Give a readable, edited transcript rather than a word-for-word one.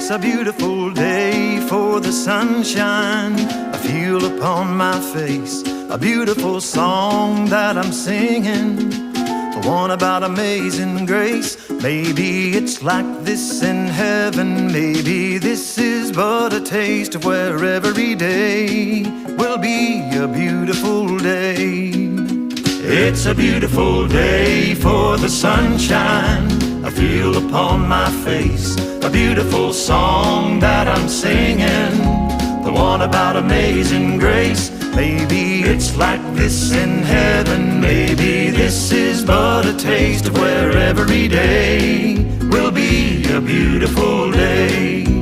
It's a beautiful day for the sunshine I feel upon my face. A beautiful song that I'm singing, the one about amazing grace. Maybe it's like this in heaven. Maybe this is but a taste of where every day will be a beautiful day. It's a beautiful day for the sunshine I feel upon my face. A beautiful song that I'm singing, the one about amazing grace. Maybe it's like this in heaven. Maybe this is but a taste of where every day will be a beautiful day.